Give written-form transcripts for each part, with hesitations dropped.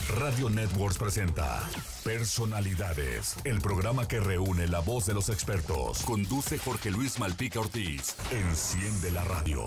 Radio Networks presenta Personalidades, el programa que reúne la voz de los expertos. Conduce Jorge Luis Malpica Ortiz. Enciende la radio.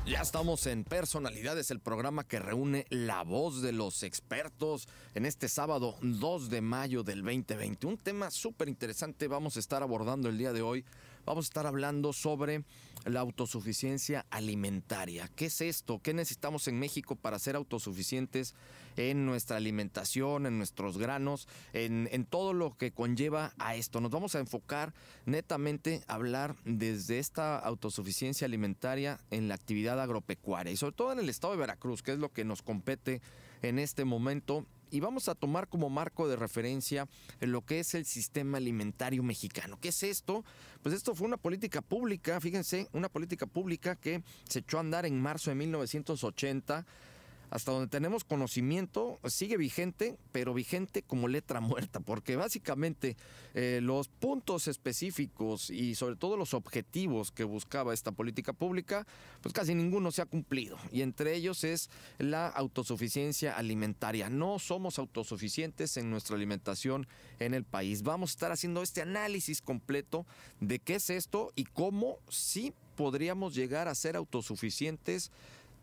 Ya estamos en Personalidades, el programa que reúne la voz de los expertos en este sábado 2 de mayo del 2020. Un tema súper interesante vamos a estar abordando el día de hoy. Vamos a estar hablando sobre la autosuficiencia alimentaria. ¿Qué es esto? ¿Qué necesitamos en México para ser autosuficientes en nuestra alimentación, en nuestros granos, en todo lo que conlleva a esto? Nos vamos a enfocar netamente a hablar desde esta autosuficiencia alimentaria en la actividad agropecuaria y sobre todo en el estado de Veracruz, que es lo que nos compete en este momento. Y vamos a tomar como marco de referencia lo que es el sistema alimentario mexicano. ¿Qué es esto? Pues esto fue una política pública, fíjense, una política pública que se echó a andar en marzo de 1980. Hasta donde tenemos conocimiento, sigue vigente, pero vigente como letra muerta, porque básicamente los puntos específicos y sobre todo los objetivos que buscaba esta política pública, pues casi ninguno se ha cumplido. Y entre ellos es la autosuficiencia alimentaria. No somos autosuficientes en nuestra alimentación en el país. Vamos a estar haciendo este análisis completo de qué es esto y cómo sí podríamos llegar a ser autosuficientes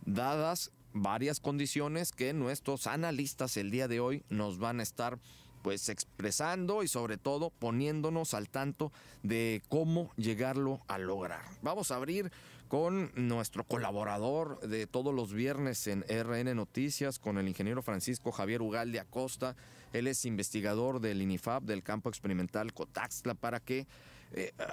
dadas varias condiciones que nuestros analistas el día de hoy nos van a estar pues expresando y sobre todo poniéndonos al tanto de cómo llegarlo a lograr. Vamos a abrir con nuestro colaborador de todos los viernes en RN Noticias, con el ingeniero Francisco Javier Ugalde Acosta. Él es investigador del INIFAP, del Campo Experimental Cotaxtla, para que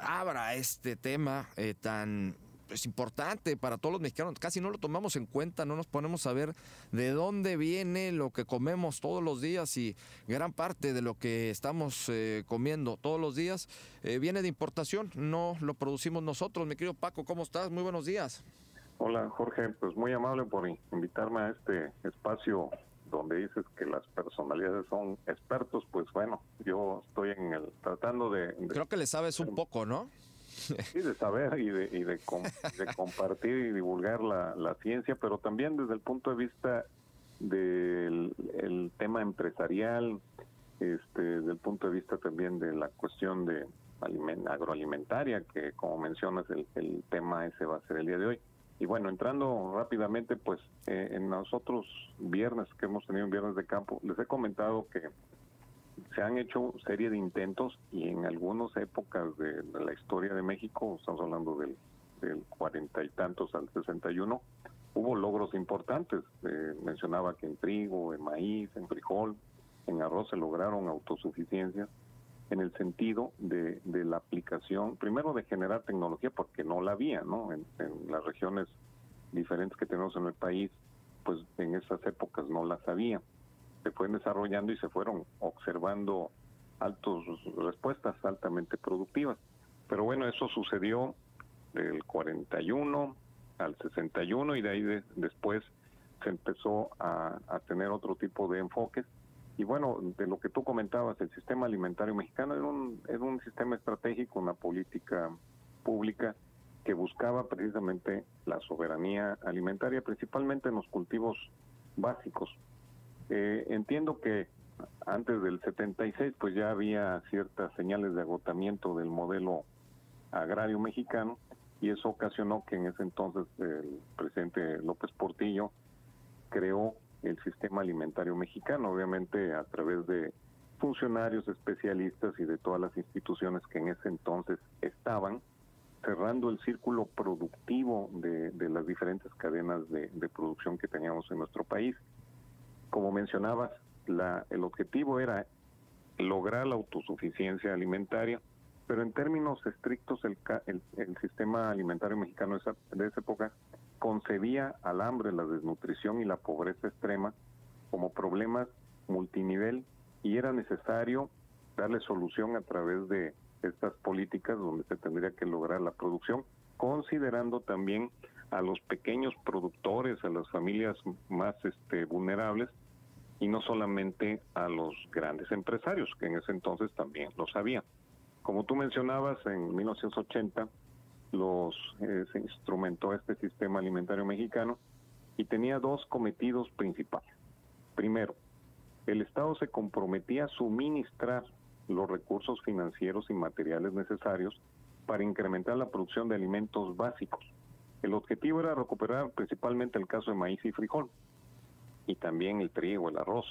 abra este tema tan es importante para todos los mexicanos. Casi no lo tomamos en cuenta, no nos ponemos a ver de dónde viene lo que comemos todos los días, y gran parte de lo que estamos comiendo todos los días viene de importación, no lo producimos nosotros. Mi querido Paco, ¿cómo estás? Muy buenos días. Hola Jorge, pues muy amable por invitarme a este espacio donde dices que las personalidades son expertos. Pues bueno, yo estoy tratando de Creo que le sabes un poco, ¿no? Sí, de saber y de compartir y divulgar la ciencia, pero también desde el punto de vista del tema empresarial, desde el punto de vista también de la cuestión de agroalimentaria, que como mencionas el tema ese va a ser el día de hoy. Y bueno, entrando rápidamente, pues en los otros viernes que hemos tenido, en Viernes de Campo, les he comentado que se han hecho serie de intentos, y en algunas épocas de la historia de México, estamos hablando del 40 y tantos al 61, hubo logros importantes. Mencionaba que en trigo, en maíz, en frijol, en arroz se lograron autosuficiencias en el sentido de la aplicación, primero de generar tecnología, porque no la había, ¿no? En las regiones diferentes que tenemos en el país, pues en esas épocas no las había. Se fueron desarrollando y se fueron observando respuestas altamente productivas. Pero bueno, eso sucedió del 41 al 61, y de ahí después se empezó a tener otro tipo de enfoques. Y bueno, de lo que tú comentabas, el sistema alimentario mexicano era un sistema estratégico, una política pública que buscaba precisamente la soberanía alimentaria, principalmente en los cultivos básicos. Entiendo que antes del 76 pues ya había ciertas señales de agotamiento del modelo agrario mexicano, y eso ocasionó que en ese entonces el presidente López Portillo creó el sistema alimentario mexicano, obviamente a través de funcionarios especialistas y de todas las instituciones que en ese entonces estaban cerrando el círculo productivo de las diferentes cadenas de producción que teníamos en nuestro país. Como mencionabas, el objetivo era lograr la autosuficiencia alimentaria, pero en términos estrictos el sistema alimentario mexicano de esa época concebía al hambre, la desnutrición y la pobreza extrema como problemas multinivel, y era necesario darle solución a través de estas políticas donde se tendría que lograr la producción, considerando también a los pequeños productores, a las familias más vulnerables, y no solamente a los grandes empresarios, que en ese entonces también los había. Como tú mencionabas, en 1980 se instrumentó este sistema alimentario mexicano y tenía dos cometidos principales. Primero, el Estado se comprometía a suministrar los recursos financieros y materiales necesarios para incrementar la producción de alimentos básicos. El objetivo era recuperar principalmente el caso de maíz y frijol, y también el trigo, el arroz.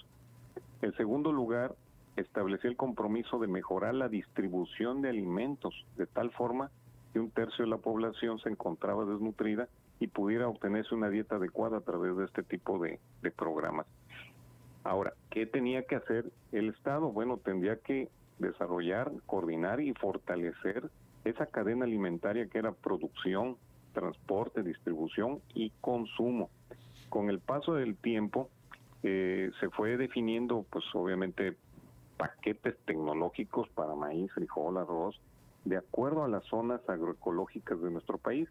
En segundo lugar, estableció el compromiso de mejorar la distribución de alimentos, de tal forma que 1/3 de la población se encontraba desnutrida y pudiera obtenerse una dieta adecuada a través de este tipo de programas. Ahora, ¿qué tenía que hacer el Estado? Bueno, tendría que desarrollar, coordinar y fortalecer esa cadena alimentaria que era producción, transporte, distribución y consumo. Con el paso del tiempo se fue definiendo, pues obviamente, paquetes tecnológicos para maíz, frijol, arroz, de acuerdo a las zonas agroecológicas de nuestro país.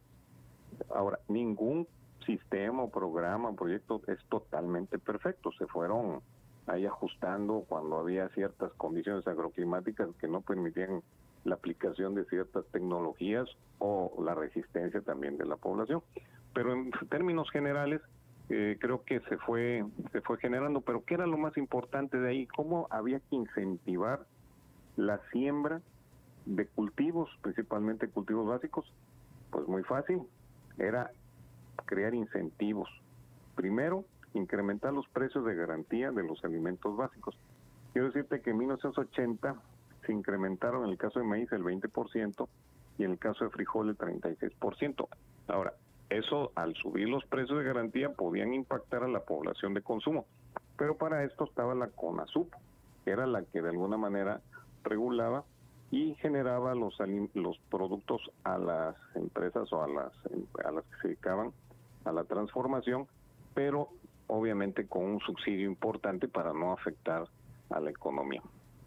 Ahora, ningún sistema o programa o proyecto es totalmente perfecto. Se fueron ahí ajustando cuando había ciertas condiciones agroclimáticas que no permitían la aplicación de ciertas tecnologías o la resistencia también de la población. Pero en términos generales, creo que se fue generando. Pero ¿qué era lo más importante de ahí? ¿Cómo había que incentivar la siembra de cultivos, principalmente cultivos básicos? Pues muy fácil, era crear incentivos. Primero, incrementar los precios de garantía de los alimentos básicos. Quiero decirte que en 1980 se incrementaron en el caso de maíz el 20% y en el caso de frijol el 36%. Ahora, eso al subir los precios de garantía podían impactar a la población de consumo, pero para esto estaba la CONASUP, que era la que de alguna manera regulaba y generaba los productos a las empresas o a las que se dedicaban a la transformación, pero obviamente con un subsidio importante para no afectar a la economía.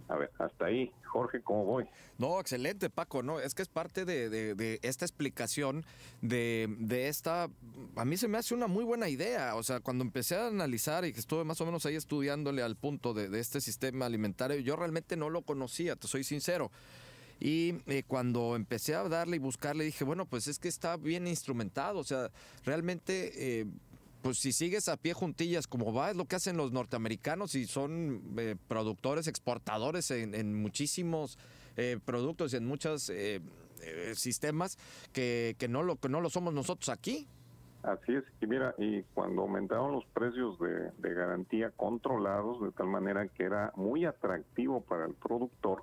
A ver, hasta ahí, Jorge, ¿cómo voy? No, excelente, Paco, no, es que es parte de esta explicación de esta, a mí se me hace una muy buena idea. O sea, cuando empecé a analizar y que estuve más o menos ahí estudiándole al punto de este sistema alimentario, yo realmente no lo conocía, te soy sincero. Y cuando empecé a darle y buscarle, dije, bueno, pues es que está bien instrumentado. O sea, realmente, pues si sigues a pie juntillas como va, es lo que hacen los norteamericanos y son productores, exportadores en muchísimos productos y en muchos sistemas que no lo somos nosotros aquí. Así es, y mira, y cuando aumentaron los precios de garantía controlados, de tal manera que era muy atractivo para el productor,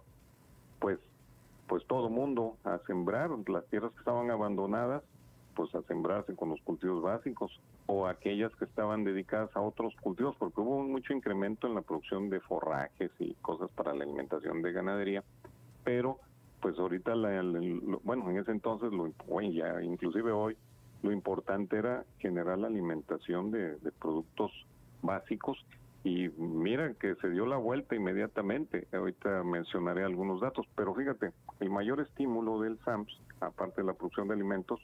pues todo el mundo a sembrar, las tierras que estaban abandonadas, pues a sembrarse con los cultivos básicos, o aquellas que estaban dedicadas a otros cultivos, porque hubo mucho incremento en la producción de forrajes y cosas para la alimentación de ganadería, pero pues ahorita, bueno, en ese entonces, ya inclusive hoy, lo importante era generar la alimentación de productos básicos. Y mira que se dio la vuelta inmediatamente. Ahorita mencionaré algunos datos, pero fíjate, el mayor estímulo del SAMS, aparte de la producción de alimentos,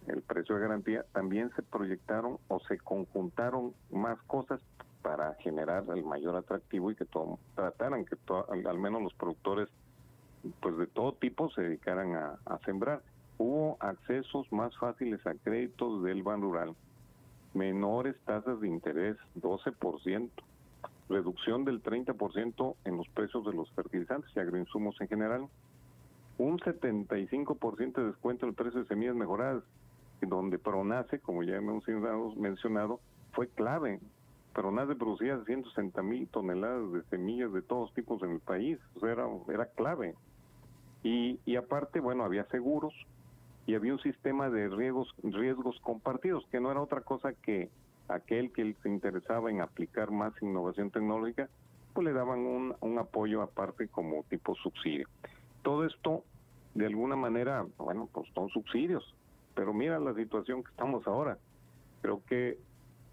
el precio de garantía, también se proyectaron o se conjuntaron más cosas para generar el mayor atractivo y que trataran que al menos los productores pues de todo tipo se dedicaran a sembrar. Hubo accesos más fáciles a créditos del Ban Rural, menores tasas de interés, 12%, reducción del 30% en los precios de los fertilizantes y agroinsumos en general, un 75% de descuento en el precio de semillas mejoradas, donde Pronace, como ya hemos mencionado, fue clave. Pronace producía 160,000 toneladas de semillas de todos tipos en el país, o sea, era clave. Y aparte, bueno, había seguros, y había un sistema de riesgos compartidos, que no era otra cosa que aquel que se interesaba en aplicar más innovación tecnológica, pues le daban un apoyo aparte como tipo subsidio. Todo esto, de alguna manera, bueno, pues son subsidios, pero mira la situación que estamos ahora. Creo que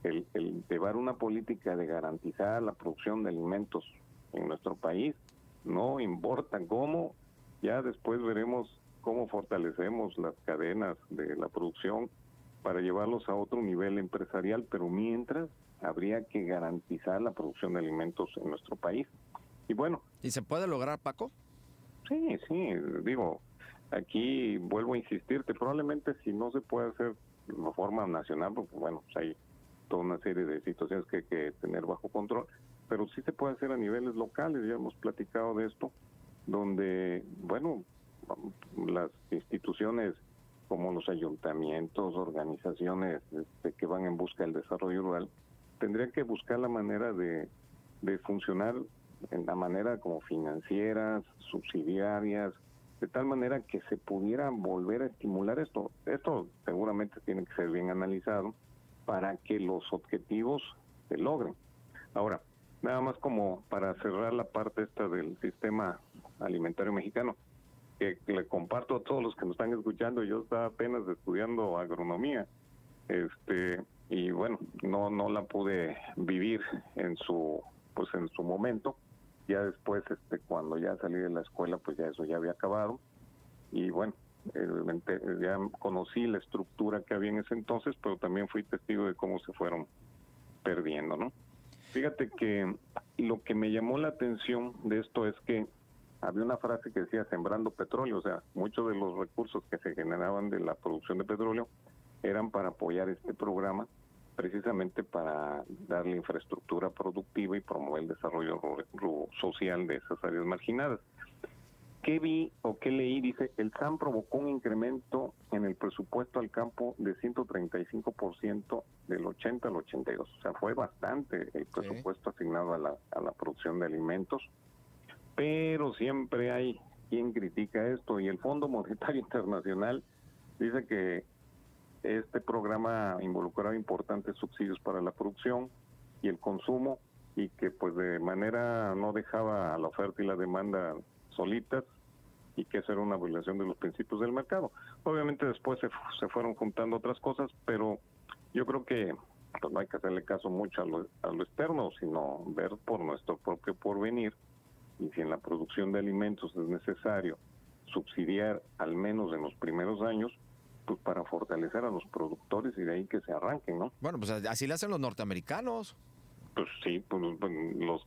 el llevar una política de garantizar la producción de alimentos en nuestro país, no importa cómo, ya después veremos cómo fortalecemos las cadenas de la producción para llevarlos a otro nivel empresarial, pero mientras habría que garantizar la producción de alimentos en nuestro país. Y bueno. ¿Y se puede lograr, Paco? Sí, digo, aquí vuelvo a insistirte, probablemente si no se puede hacer de forma nacional, porque bueno, pues hay toda una serie de situaciones que hay que tener bajo control, pero sí se puede hacer a niveles locales, ya hemos platicado de esto, donde, bueno, las instituciones como los ayuntamientos, organizaciones que van en busca del desarrollo rural, tendrían que buscar la manera de funcionar en la manera como financieras, subsidiarias, de tal manera que se pudiera volver a estimular esto. Esto seguramente tiene que ser bien analizado para que los objetivos se logren. Ahora, nada más como para cerrar la parte esta del sistema alimentario mexicano, que le comparto a todos los que nos están escuchando. Yo estaba apenas estudiando agronomía, y bueno, no la pude vivir en su momento. Ya después, cuando ya salí de la escuela, pues ya eso ya había acabado. Y bueno, ya conocí la estructura que había en ese entonces, pero también fui testigo de cómo se fueron perdiendo, ¿no? Fíjate que lo que me llamó la atención de esto es que había una frase que decía sembrando petróleo, o sea, muchos de los recursos que se generaban de la producción de petróleo eran para apoyar este programa, precisamente para darle infraestructura productiva y promover el desarrollo social de esas áreas marginadas. ¿Qué vi o qué leí? Dice, el SAM provocó un incremento en el presupuesto al campo de 135% del 80 al 82. O sea, fue bastante el presupuesto asignado a la producción de alimentos. Pero siempre hay quien critica esto, y el Fondo Monetario Internacional dice que este programa involucraba importantes subsidios para la producción y el consumo, y que pues de manera no dejaba a la oferta y la demanda solitas, y que eso era una violación de los principios del mercado. Obviamente después se fueron juntando otras cosas, pero yo creo que pues no hay que hacerle caso mucho a lo externo, sino ver por nuestro propio porvenir. Y si en la producción de alimentos es necesario subsidiar al menos en los primeros años, pues para fortalecer a los productores, y de ahí que se arranquen, ¿no? Bueno, pues así lo hacen los norteamericanos. Pues sí, pues los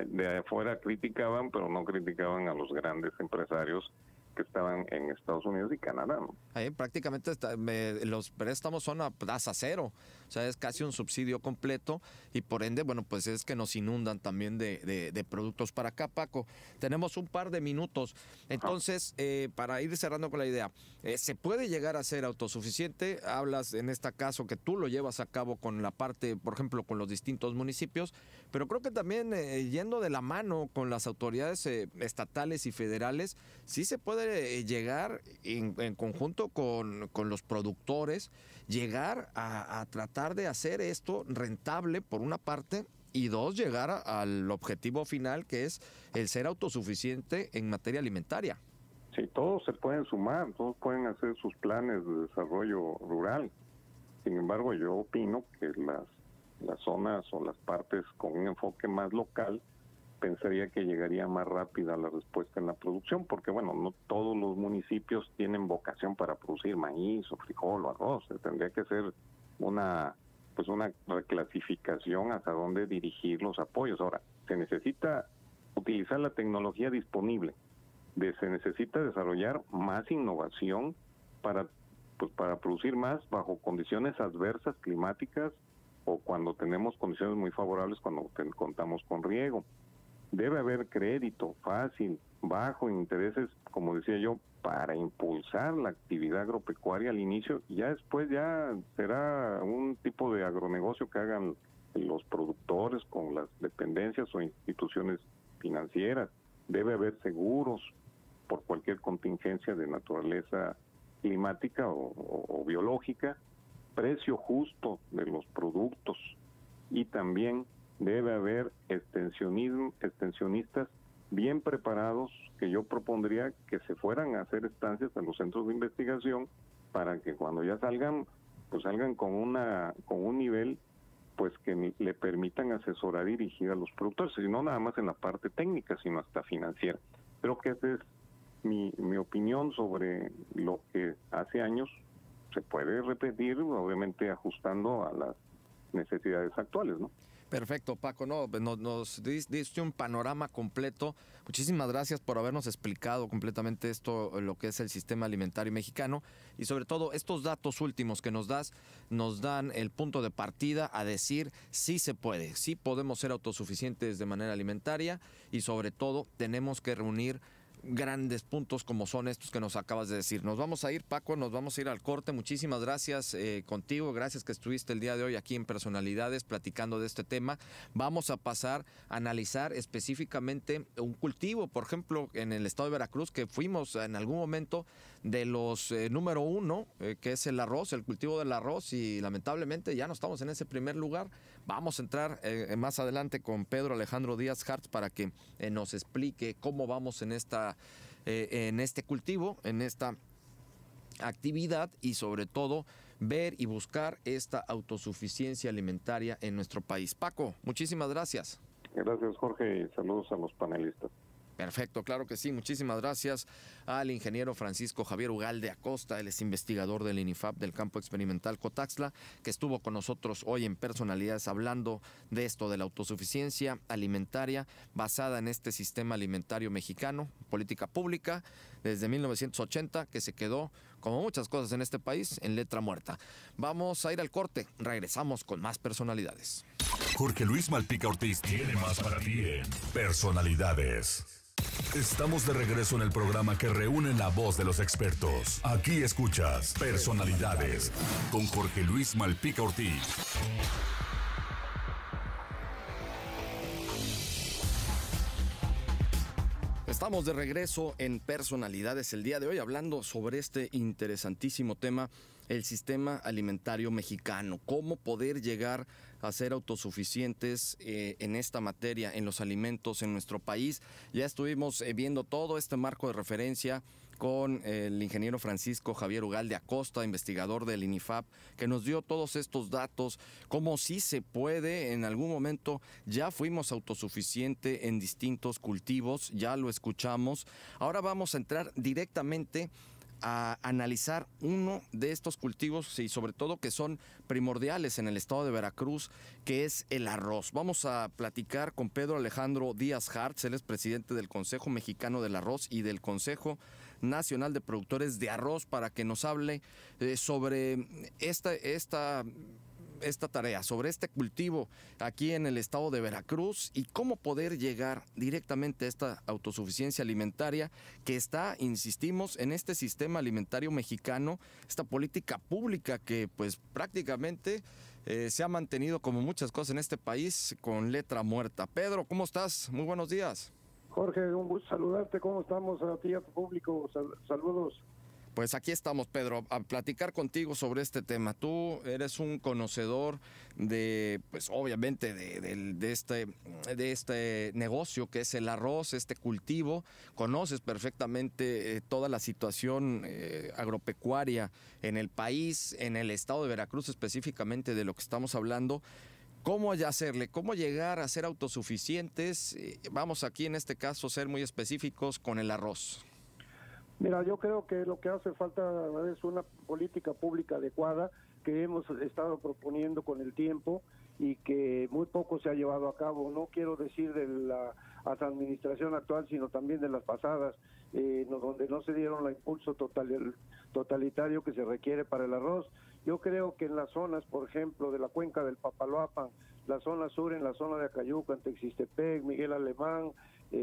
de afuera criticaban, pero no criticaban a los grandes empresarios que estaban en Estados Unidos y Canadá, ¿no? Prácticamente los préstamos son a tasa cero, o sea, es casi un subsidio completo, y por ende, bueno, pues es que nos inundan también de productos para acá. Paco, tenemos un par de minutos, entonces, para ir cerrando con la idea, ¿se puede llegar a ser autosuficiente? Hablas en este caso que tú lo llevas a cabo con la parte, por ejemplo, con los distintos municipios, pero creo que también yendo de la mano con las autoridades estatales y federales, sí se puede llegar en conjunto con los productores, llegar a tratar de hacer esto rentable por una parte, y dos, llegar al objetivo final, que es el ser autosuficiente en materia alimentaria. Sí, todos se pueden sumar, todos pueden hacer sus planes de desarrollo rural. Sin embargo, yo opino que las zonas o las partes con un enfoque más local, pensaría que llegaría más rápida la respuesta en la producción, porque bueno, no todos los municipios tienen vocación para producir maíz o frijol o arroz. Tendría que ser una reclasificación hasta dónde dirigir los apoyos. Ahora, se necesita utilizar la tecnología disponible, se necesita desarrollar más innovación para producir más bajo condiciones adversas climáticas, o cuando tenemos condiciones muy favorables, cuando contamos con riego. Debe haber crédito fácil, bajo intereses, como decía yo, para impulsar la actividad agropecuaria al inicio, y ya después ya será un tipo de agronegocio que hagan los productores con las dependencias o instituciones financieras. Debe haber seguros por cualquier contingencia de naturaleza climática o biológica, precio justo de los productos, y también debe haber extensionistas bien preparados, que yo propondría que se fueran a hacer estancias a los centros de investigación, para que cuando ya salgan, pues salgan con un nivel pues que le permitan asesorar y dirigir a los productores, y no nada más en la parte técnica, sino hasta financiera. Creo que esa es mi opinión sobre lo que hace años. Se puede repetir, obviamente ajustando a las necesidades actuales, ¿no? Perfecto, Paco. No, nos diste un panorama completo. Muchísimas gracias por habernos explicado completamente esto, lo que es el sistema alimentario mexicano, y sobre todo estos datos últimos que nos das, nos dan el punto de partida a decir sí se puede, sí podemos ser autosuficientes de manera alimentaria, y sobre todo tenemos que reunir grandes puntos como son estos que nos acabas de decir. Nos vamos a ir, Paco, nos vamos a ir al corte. Muchísimas gracias contigo, gracias que estuviste el día de hoy aquí en Personalidades platicando de este tema. Vamos a pasar a analizar específicamente un cultivo, por ejemplo, en el estado de Veracruz, que fuimos en algún momento de los número uno, que es el arroz, el cultivo del arroz, y lamentablemente ya no estamos en ese primer lugar. Vamos a entrar más adelante con Pedro Alejandro Díaz Hartz para que nos explique cómo vamos en este cultivo, en esta actividad, y sobre todo ver y buscar esta autosuficiencia alimentaria en nuestro país. Paco, muchísimas gracias. Gracias, Jorge, y saludos a los panelistas. Perfecto, claro que sí. Muchísimas gracias al ingeniero Francisco Javier Ugalde Acosta, él es investigador del INIFAP del Campo Experimental Cotaxtla, que estuvo con nosotros hoy en Personalidades hablando de esto, de la autosuficiencia alimentaria basada en este sistema alimentario mexicano, política pública desde 1980, que se quedó, como muchas cosas en este país, en letra muerta. Vamos a ir al corte, regresamos con más Personalidades. Jorge Luis Malpica Ortiz tiene más para ti en Personalidades. Estamos de regreso en el programa que reúne la voz de los expertos. Aquí escuchas Personalidades con Jorge Luis Malpica Ortiz. Estamos de regreso en Personalidades el día de hoy hablando sobre este interesantísimo tema, el sistema alimentario mexicano, cómo poder llegar a ser autosuficientes en esta materia, en los alimentos en nuestro país. Ya estuvimos viendo todo este marco de referencia con el ingeniero Francisco Javier Ugalde Acosta, investigador del INIFAP, que nos dio todos estos datos, cómo sí se puede. En algún momento ya fuimos autosuficientes en distintos cultivos, ya lo escuchamos. Ahora vamos a entrar directamente a analizar uno de estos cultivos, y sobre todo que son primordiales en el estado de Veracruz, que es el arroz. Vamos a platicar con Pedro Alejandro Díaz Hartz, él es presidente del Consejo Mexicano del Arroz y del Consejo Nacional de Productores de Arroz, para que nos hable sobre esta tarea, sobre este cultivo aquí en el estado de Veracruz, y cómo poder llegar directamente a esta autosuficiencia alimentaria que está, insistimos, en este sistema alimentario mexicano, esta política pública que pues prácticamente se ha mantenido, como muchas cosas en este país, con letra muerta. Pedro, ¿cómo estás? Muy buenos días. Jorge, un gusto saludarte. ¿Cómo estamos a ti y a tu público? Saludos. Pues aquí estamos, Pedro, a platicar contigo sobre este tema. Tú eres un conocedor de, pues obviamente, de este negocio que es el arroz, este cultivo. Conoces perfectamente toda la situación agropecuaria en el país, en el estado de Veracruz específicamente, de lo que estamos hablando. ¿Cómo hacerle? ¿Cómo llegar a ser autosuficientes? Vamos aquí en este caso a ser muy específicos con el arroz. Mira, yo creo que lo que hace falta es una política pública adecuada que hemos estado proponiendo con el tiempo y que muy poco se ha llevado a cabo. No quiero decir de la administración actual, sino también de las pasadas, donde no se dieron el impulso totalitario que se requiere para el arroz. Yo creo que en las zonas, por ejemplo, de la cuenca del Papaloapan, la zona sur, en la zona de Acayucan, Texistepec, Miguel Alemán,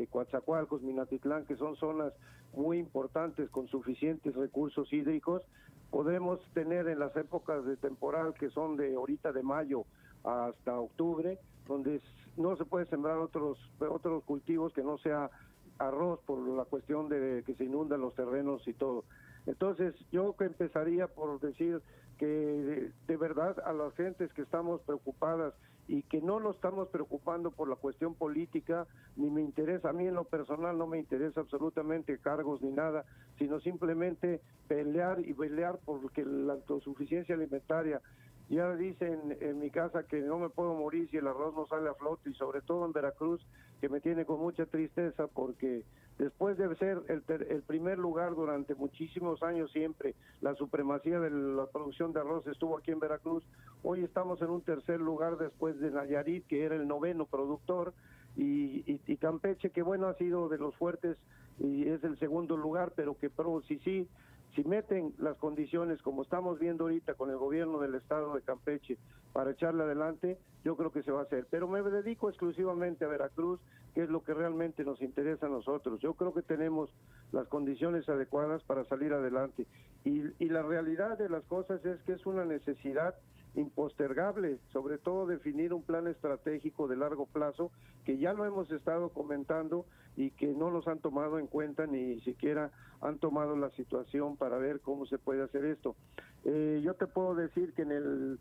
Coatzacoalcos, Minatitlán, que son zonas muy importantes con suficientes recursos hídricos, podemos tener en las épocas de temporal, que son de ahorita de mayo hasta octubre, donde no se puede sembrar otros cultivos que no sea arroz, por la cuestión de que se inundan los terrenos y todo. Entonces yo empezaría por decir que de verdad a las gentes que estamos preocupadas y que no nos estamos preocupando por la cuestión política, ni me interesa, a mí en lo personal no me interesa absolutamente cargos ni nada, sino simplemente pelear porque la autosuficiencia alimentaria. Ya dicen en mi casa que no me puedo morir si el arroz no sale a flote, y sobre todo en Veracruz, que me tiene con mucha tristeza porque después de ser el primer lugar durante muchísimos años siempre, la supremacía de la producción de arroz estuvo aquí en Veracruz, hoy estamos en un tercer lugar después de Nayarit, que era el noveno productor, y Campeche, que bueno, ha sido de los fuertes y es el segundo lugar, pero que si meten las condiciones como estamos viendo ahorita con el gobierno del estado de Campeche para echarle adelante, yo creo que se va a hacer. Pero me dedico exclusivamente a Veracruz, que es lo que realmente nos interesa a nosotros. Yo creo que tenemos las condiciones adecuadas para salir adelante. Y la realidad de las cosas es que es una necesidad impostergable, sobre todo definir un plan estratégico de largo plazo, que ya lo hemos estado comentando y que no los han tomado en cuenta, ni siquiera han tomado la situación para ver cómo se puede hacer esto. Yo te puedo decir que en el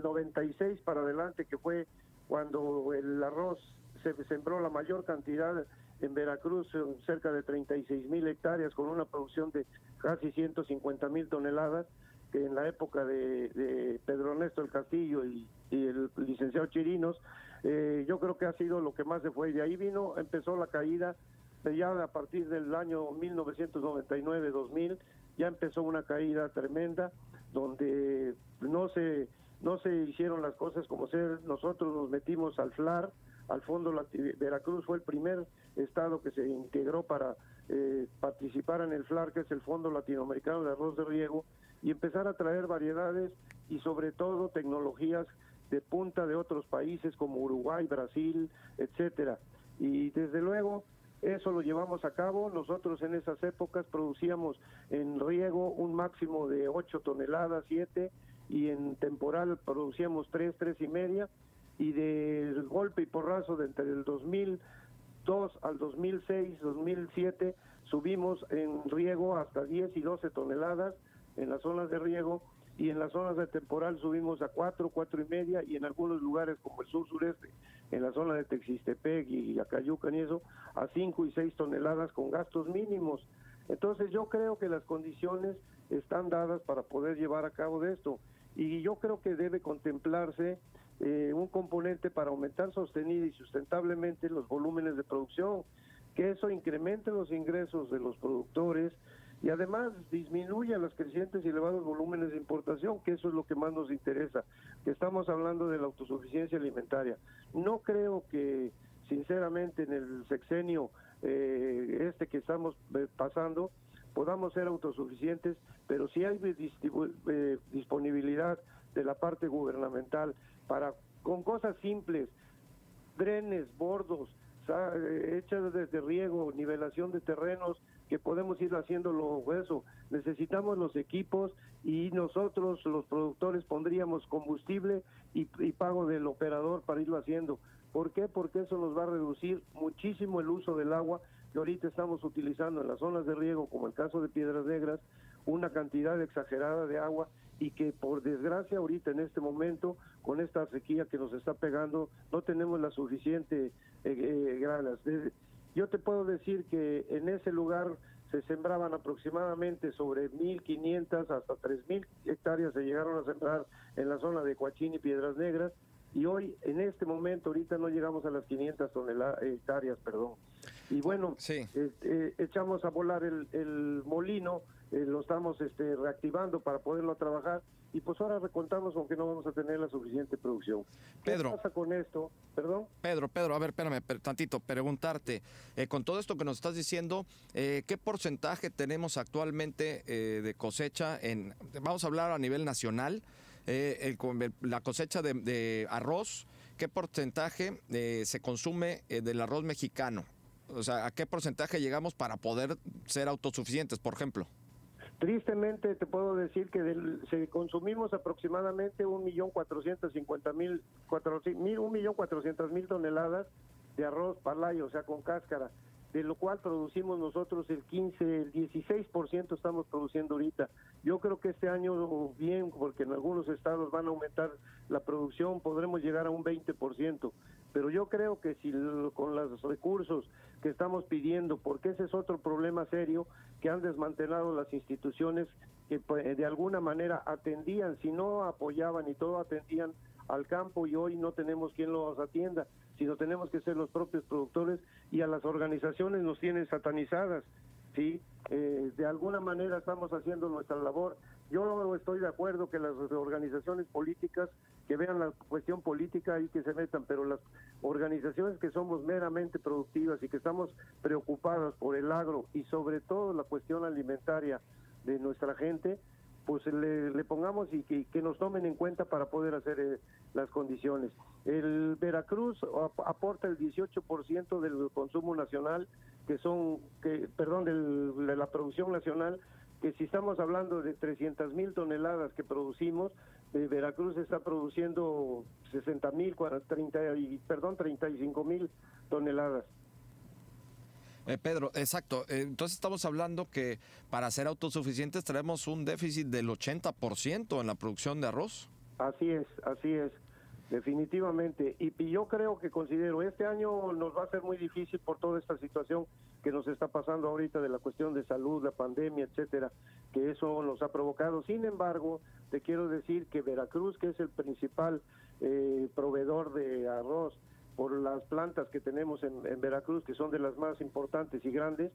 96 para adelante, que fue cuando el arroz se sembró la mayor cantidad en Veracruz, cerca de 36,000 hectáreas, con una producción de casi 150,000 toneladas, que en la época de Pedro Ernesto del Castillo y el licenciado Chirinos, yo creo que ha sido lo que más se fue. De ahí empezó la caída, ya a partir del año 1999-2000, ya empezó una caída tremenda, donde no se hicieron las cosas como ser. Nosotros nos metimos al FLAR, al Fondo Veracruz fue el primer estado que se integró para participar en el FLAR, que es el Fondo Latinoamericano de Arroz de Riego, y empezar a traer variedades y sobre todo tecnologías de punta de otros países como Uruguay, Brasil, etcétera. Y desde luego eso lo llevamos a cabo. Nosotros en esas épocas producíamos en riego un máximo de 8 toneladas, 7, y en temporal producíamos 3,5, y de golpe y porrazo de entre el 2002 al 2006, 2007, subimos en riego hasta 10 y 12 toneladas en las zonas de riego, y en las zonas de temporal subimos a 4,5, y en algunos lugares como el sur-sureste, en la zona de Texistepec y Acayucan y eso, a 5 y 6 toneladas con gastos mínimos. Entonces yo creo que las condiciones están dadas para poder llevar a cabo de esto, y yo creo que debe contemplarse un componente para aumentar sostenida y sustentablemente los volúmenes de producción, que eso incremente los ingresos de los productores y además disminuya los crecientes y elevados volúmenes de importación, que eso es lo que más nos interesa, que estamos hablando de la autosuficiencia alimentaria. No creo que, sinceramente, en el sexenio que estamos pasando, podamos ser autosuficientes, pero si hay disponibilidad de la parte gubernamental para, con cosas simples, drenes, bordos, hechas desde riego, nivelación de terrenos, que podemos ir haciéndolo eso. Necesitamos los equipos y nosotros, los productores, pondríamos combustible y pago del operador para irlo haciendo. ¿Por qué? Porque eso nos va a reducir muchísimo el uso del agua que ahorita estamos utilizando en las zonas de riego, como el caso de Piedras Negras, una cantidad exagerada de agua, y que por desgracia ahorita en este momento, con esta sequía que nos está pegando, no tenemos la suficiente granas. Yo te puedo decir que en ese lugar se sembraban aproximadamente sobre 1,500 hasta 3,000 hectáreas se llegaron a sembrar en la zona de Coachín y Piedras Negras, y hoy, en este momento, ahorita no llegamos a las 500 hectáreas, perdón. Y bueno, sí. Echamos a volar el molino, lo estamos reactivando para poderlo trabajar, y pues ahora recontamos con que no vamos a tener la suficiente producción. ¿Qué pasa con esto? ¿Perdón? Pedro, a ver, espérame tantito, preguntarte, con todo esto que nos estás diciendo, ¿qué porcentaje tenemos actualmente de cosecha vamos a hablar a nivel nacional, la cosecha de arroz, qué porcentaje se consume del arroz mexicano? O sea, ¿a qué porcentaje llegamos para poder ser autosuficientes, por ejemplo? Tristemente te puedo decir que consumimos aproximadamente 1,400,000 toneladas de arroz palay, o sea, con cáscara, de lo cual producimos nosotros el 16% estamos produciendo ahorita. Yo creo que este año bien, porque en algunos estados van a aumentar la producción, podremos llegar a un 20%, pero yo creo que si con los recursos que estamos pidiendo, porque ese es otro problema serio, que han desmantelado las instituciones que de alguna manera atendían, si no apoyaban y todo atendían al campo, y hoy no tenemos quien los atienda. sino tenemos que ser los propios productores, y a las organizaciones nos tienen satanizadas, ¿sí? De alguna manera estamos haciendo nuestra labor. Yo no estoy de acuerdo que las organizaciones políticas que vean la cuestión política y que se metan, pero las organizaciones que somos meramente productivas y que estamos preocupadas por el agro y sobre todo la cuestión alimentaria de nuestra gente, pues le pongamos y que nos tomen en cuenta para poder hacer las condiciones. El Veracruz aporta el 18% del consumo nacional, de la producción nacional, que si estamos hablando de 300,000 toneladas que producimos, Veracruz está produciendo 35,000 toneladas. Pedro, exacto. Entonces estamos hablando que para ser autosuficientes traemos un déficit del 80% en la producción de arroz. Así es, definitivamente. Y yo considero, este año nos va a ser muy difícil por toda esta situación que nos está pasando ahorita de la cuestión de salud, la pandemia, etcétera, que eso nos ha provocado. Sin embargo, te quiero decir que Veracruz, que es el principal proveedor de arroz, por las plantas que tenemos en Veracruz, que son de las más importantes y grandes,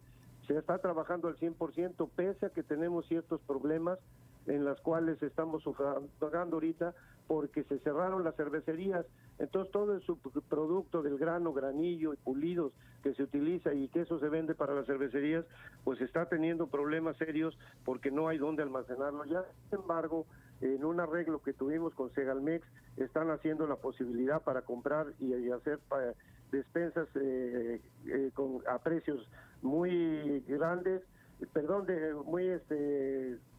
se está trabajando al 100%, pese a que tenemos ciertos problemas en las cuales estamos sufragando ahorita, porque se cerraron las cervecerías. Entonces todo el subproducto del grano, granillo y pulidos que se utiliza y que eso se vende para las cervecerías, pues está teniendo problemas serios porque no hay dónde almacenarlo ya. Sin embargo, en un arreglo que tuvimos con Segalmex, están haciendo la posibilidad para comprar y hacer despensas a precios muy grandes,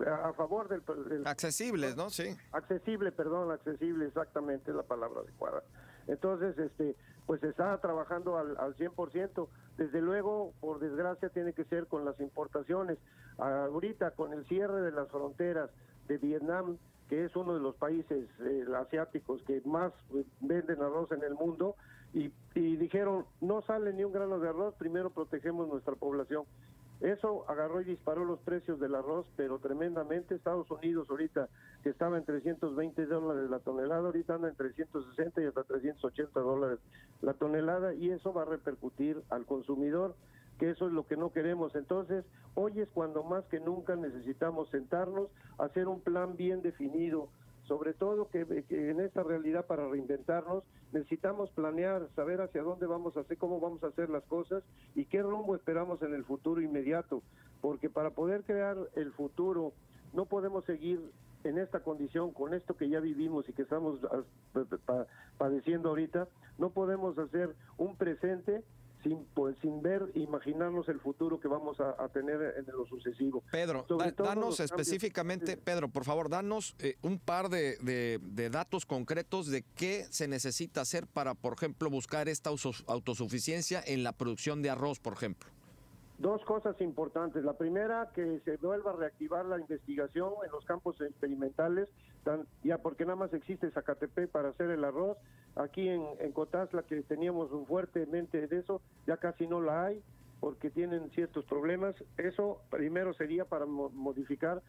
a favor del accesibles, ¿no? Sí. Accesible, exactamente es la palabra adecuada. Entonces, pues se está trabajando al 100%. Desde luego, por desgracia, tiene que ser con las importaciones. Ahorita, con el cierre de las fronteras de Vietnam, que es uno de los países asiáticos que más venden arroz en el mundo, y dijeron, no sale ni un grano de arroz, primero protegemos nuestra población. Eso agarró y disparó los precios del arroz, pero tremendamente. Estados Unidos ahorita, que estaba en $320 la tonelada, ahorita anda en 360 y hasta $380 la tonelada, y eso va a repercutir al consumidor, que eso es lo que no queremos. Entonces, hoy es cuando más que nunca necesitamos sentarnos, hacer un plan bien definido, sobre todo que en esta realidad, para reinventarnos, necesitamos planear, saber hacia dónde vamos a hacer, cómo vamos a hacer las cosas y qué rumbo esperamos en el futuro inmediato, porque para poder crear el futuro no podemos seguir en esta condición, con esto que ya vivimos y que estamos padeciendo ahorita. No podemos hacer un presente sin ver, imaginarnos el futuro que vamos a tener en lo sucesivo. Pedro, danos específicamente, Pedro, por favor, danos un par de datos concretos de qué se necesita hacer para, por ejemplo, buscar esta autosuficiencia en la producción de arroz, por ejemplo. Dos cosas importantes. La primera, que se vuelva a reactivar la investigación en los campos experimentales, ya porque nada más existe Zacatepec para hacer el arroz. Aquí en Cotazla, que teníamos fuertemente de eso, ya casi no la hay porque tienen ciertos problemas. Eso primero sería para modificar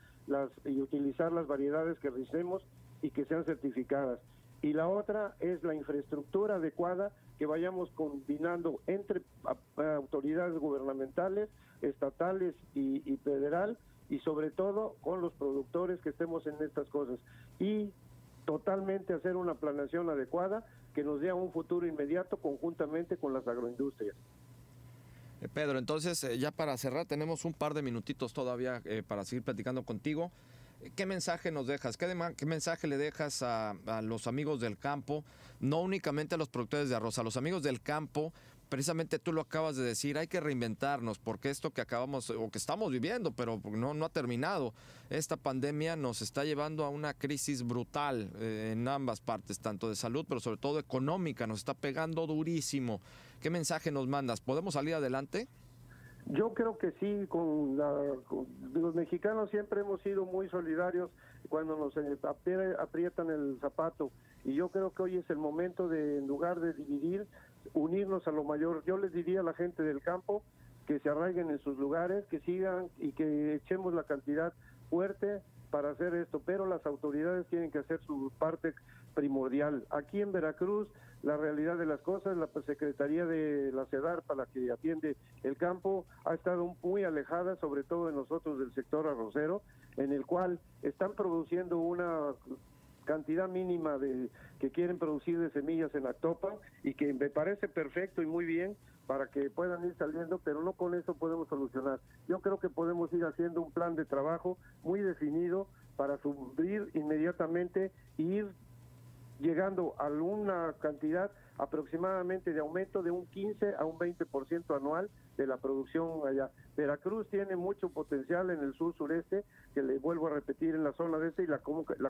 y utilizar las variedades que recibimos y que sean certificadas. Y la otra es la infraestructura adecuada, que vayamos combinando entre autoridades gubernamentales, estatales y federal, y sobre todo con los productores que estemos en estas cosas. Y totalmente hacer una planeación adecuada que nos dé un futuro inmediato conjuntamente con las agroindustrias. Pedro, entonces ya para cerrar, tenemos un par de minutitos todavía para seguir platicando contigo. ¿Qué mensaje nos dejas? ¿Qué mensaje le dejas a los amigos del campo? No únicamente a los productores de arroz, a los amigos del campo. Precisamente tú lo acabas de decir, hay que reinventarnos, porque esto que acabamos o que estamos viviendo, pero no ha terminado. Esta pandemia nos está llevando a una crisis brutal en ambas partes, tanto de salud, pero sobre todo económica. Nos está pegando durísimo. ¿Qué mensaje nos mandas? ¿Podemos salir adelante? Yo creo que sí, los mexicanos siempre hemos sido muy solidarios cuando nos aprietan el zapato, y yo creo que hoy es el momento de, en lugar de dividir, unirnos a lo mayor. Yo les diría a la gente del campo que se arraiguen en sus lugares, que sigan y que echemos la cantidad fuerte para hacer esto, pero las autoridades tienen que hacer su parte primordial. Aquí en Veracruz, la realidad de las cosas, la Secretaría de la SEDARPA, la que atiende el campo, ha estado muy alejada, sobre todo de nosotros del sector arrocero, en el cual están produciendo una cantidad mínima que quieren producir de semillas en Actopan, y que me parece perfecto y muy bien para que puedan ir saliendo, pero no con eso podemos solucionar. Yo creo que podemos ir haciendo un plan de trabajo muy definido para subir inmediatamente e ir llegando a una cantidad aproximadamente de aumento de un 15 a un 20% anual de la producción allá. Veracruz tiene mucho potencial en el sur-sureste, que le vuelvo a repetir, en la zona de y la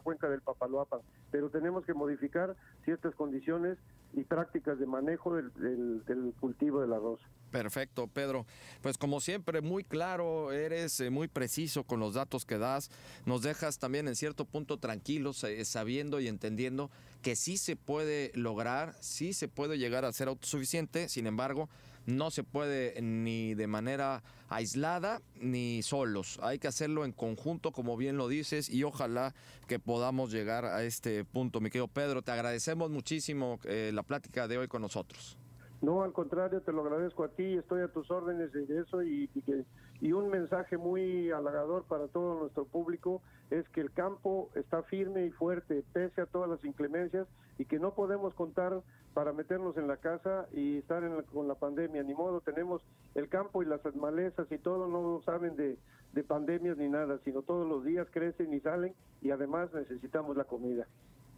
cuenca del Papaloapan, pero tenemos que modificar ciertas condiciones y prácticas de manejo del cultivo del arroz. Perfecto, Pedro. Pues como siempre, muy claro, eres muy preciso con los datos que das. Nos dejas también en cierto punto tranquilos, sabiendo y entendiendo que sí se puede lograr, sí se puede llegar a ser autosuficiente. Sin embargo, no se puede ni de manera aislada ni solos. Hay que hacerlo en conjunto, como bien lo dices, y ojalá que podamos llegar a este punto. Mi querido Pedro, te agradecemos muchísimo la plática de hoy con nosotros. No, al contrario, te lo agradezco a ti, estoy a tus órdenes de eso, y un mensaje muy halagador para todo nuestro público es que el campo está firme y fuerte pese a todas las inclemencias, y que no podemos contar para meternos en la casa y estar con la pandemia, ni modo. Tenemos el campo y las malezas y todo, no saben de pandemias ni nada, sino todos los días crecen y salen, y además necesitamos la comida.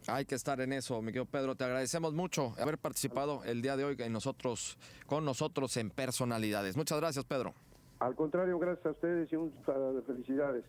Hay que estar en eso, mi querido Pedro. Te agradecemos mucho haber participado el día de hoy con nosotros en Personalidades. Muchas gracias, Pedro. Al contrario, gracias a ustedes y felicidades.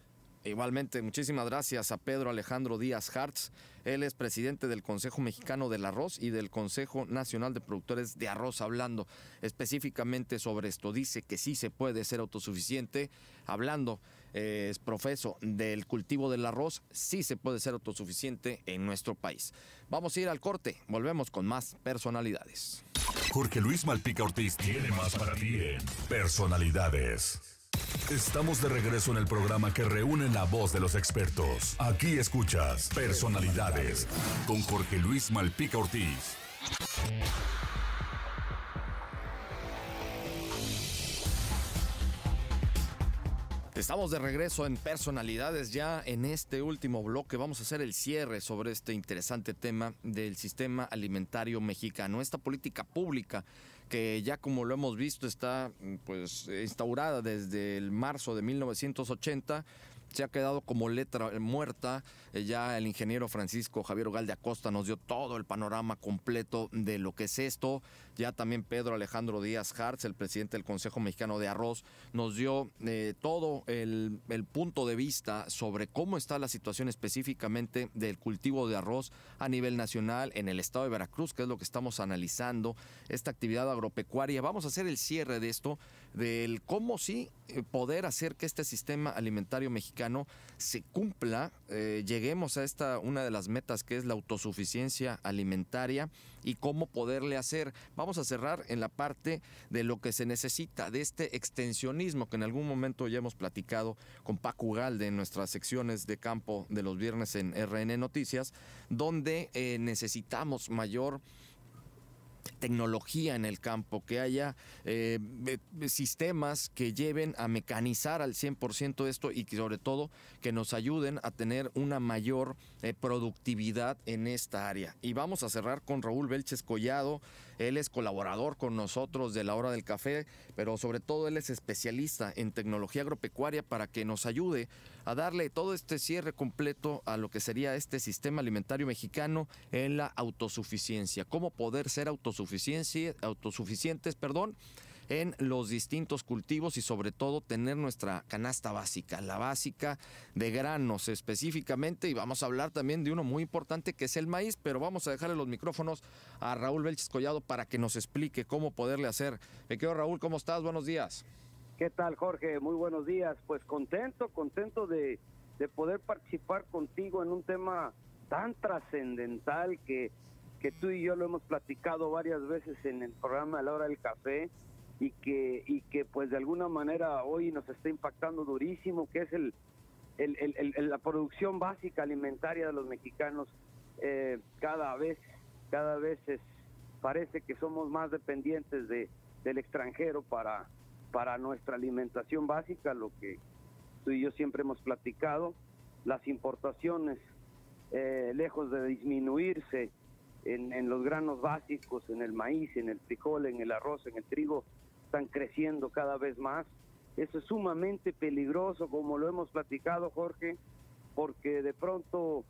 Igualmente, muchísimas gracias a Pedro Alejandro Díaz Hartz. Él es presidente del Consejo Mexicano del Arroz y del Consejo Nacional de Productores de Arroz, hablando específicamente sobre esto. Dice que sí se puede ser autosuficiente, hablando, es profeso del cultivo del arroz, sí se puede ser autosuficiente en nuestro país. Vamos a ir al corte, volvemos con más Personalidades. Jorge Luis Malpica Ortiz tiene más para ti en Personalidades. Estamos de regreso en el programa que reúne la voz de los expertos. Aquí escuchas Personalidades con Jorge Luis Malpica Ortiz. Estamos de regreso en Personalidades. Ya en este último bloque vamos a hacer el cierre sobre este interesante tema del sistema alimentario mexicano. Esta política pública que ya, como lo hemos visto, está pues instaurada desde el marzo de 1980, se ha quedado como letra muerta. Ya el ingeniero Francisco Javier Ugalde Acosta nos dio todo el panorama completo de lo que es esto. Ya también Pedro Alejandro Díaz Hartz, el presidente del Consejo Mexicano de Arroz, nos dio todo el punto de vista sobre cómo está la situación específicamente del cultivo de arroz a nivel nacional en el estado de Veracruz, que es lo que estamos analizando, esta actividad agropecuaria. Vamos a hacer el cierre de esto, del cómo sí poder hacer que este sistema alimentario mexicano se cumpla, lleguemos a una de las metas, que es la autosuficiencia alimentaria, y cómo poderle hacer. Vamos a cerrar en la parte de lo que se necesita, de este extensionismo que en algún momento ya hemos platicado con Paco Ugalde en nuestras secciones de campo de los viernes en RN Noticias, donde necesitamos mayor tecnología en el campo, que haya sistemas que lleven a mecanizar al 100% esto, y que sobre todo que nos ayuden a tener una mayor productividad en esta área. Y vamos a cerrar con Raúl Belches Collado. Él es colaborador con nosotros de La Hora del Café, pero sobre todo él es especialista en tecnología agropecuaria, para que nos ayude a darle todo este cierre completo a lo que sería este sistema alimentario mexicano en la autosuficiencia. Cómo poder ser autosuficientes, en los distintos cultivos, y sobre todo tener nuestra canasta básica, la básica de granos específicamente. Y vamos a hablar también de uno muy importante, que es el maíz, pero vamos a dejarle los micrófonos a Raúl Belches Collado para que nos explique cómo poderle hacer. Me quedo, Raúl, ¿cómo estás? Buenos días. ¿Qué tal, Jorge? Muy buenos días. Pues contento de poder participar contigo en un tema tan trascendental que tú y yo lo hemos platicado varias veces en el programa de La Hora del Café, y que pues de alguna manera hoy nos está impactando durísimo, que es la producción básica alimentaria de los mexicanos cada vez parece que somos más dependientes del extranjero para nuestra alimentación básica, lo que tú y yo siempre hemos platicado. Las importaciones, lejos de disminuirse en los granos básicos, en el maíz, en el frijol, en el arroz, en el trigo, están creciendo cada vez más. Eso es sumamente peligroso, como lo hemos platicado, Jorge, porque de pronto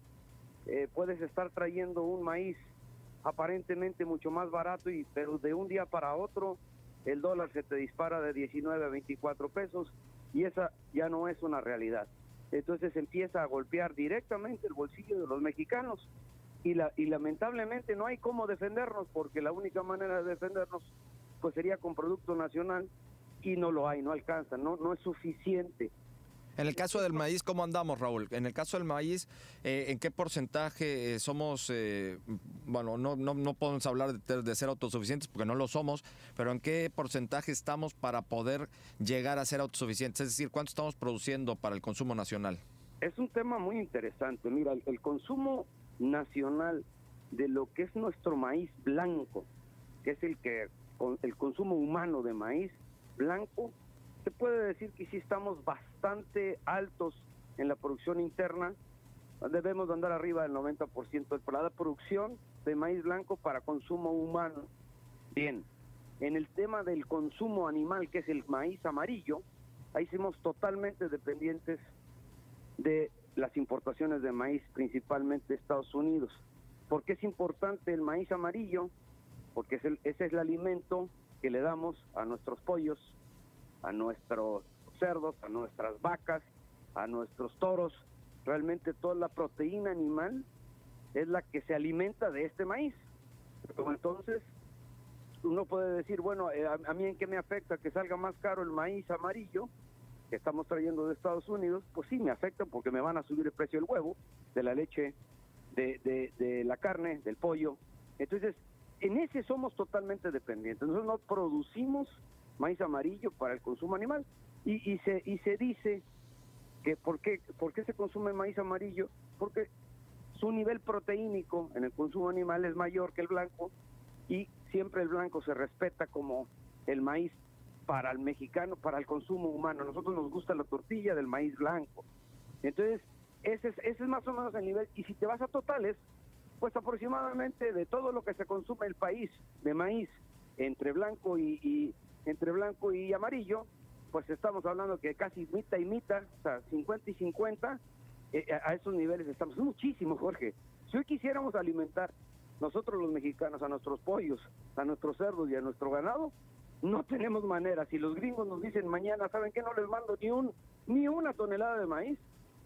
puedes estar trayendo un maíz aparentemente mucho más barato, pero de un día para otro el dólar se te dispara de 19 a 24 pesos y esa ya no es una realidad. Entonces empieza a golpear directamente el bolsillo de los mexicanos y lamentablemente no hay cómo defendernos, porque la única manera de defendernos pues sería con producto nacional y no lo hay, no alcanza, no es suficiente. En el caso del maíz, ¿cómo andamos, Raúl? En el caso del maíz, ¿en qué porcentaje somos, bueno, no podemos hablar de ser autosuficientes porque no lo somos, pero en qué porcentaje estamos para poder llegar a ser autosuficientes? Es decir, ¿cuánto estamos produciendo para el consumo nacional? Es un tema muy interesante. Mira, el consumo nacional de lo que es nuestro maíz blanco, que es el consumo humano de maíz blanco, se puede decir que sí estamos bastante altos en la producción interna. Debemos de andar arriba del 90% de la producción de maíz blanco para consumo humano. Bien, en el tema del consumo animal, que es el maíz amarillo, ahí somos totalmente dependientes de las importaciones de maíz, principalmente de Estados Unidos. ¿Por qué es importante el maíz amarillo? Porque ese es el alimento que le damos a nuestros pollos, a nuestros cerdos, a nuestras vacas, a nuestros toros. Realmente toda la proteína animal es la que se alimenta de este maíz. Pero entonces uno puede decir, bueno, a mí en qué me afecta que salga más caro el maíz amarillo que estamos trayendo de Estados Unidos. Pues sí, me afecta porque me van a subir el precio del huevo, de la leche, de la carne, del pollo. Entonces, en ese somos totalmente dependientes. Nosotros no producimos maíz amarillo para el consumo animal y se dice que ¿por qué se consume maíz amarillo? Porque su nivel proteínico en el consumo animal es mayor que el blanco y siempre el blanco se respeta como el maíz para el mexicano, para el consumo humano. A nosotros nos gusta la tortilla del maíz blanco. Entonces ese es más o menos el nivel. Y si te vas a totales, pues aproximadamente de todo lo que se consume en el país de maíz entre blanco y amarillo, pues estamos hablando que casi mitad y mitad, o sea, 50 y 50, a esos niveles estamos. Es muchísimo, Jorge. Si hoy quisiéramos alimentar nosotros los mexicanos a nuestros pollos, a nuestros cerdos y a nuestro ganado, no tenemos manera. Si los gringos nos dicen mañana, ¿saben qué? No les mando ni una tonelada de maíz,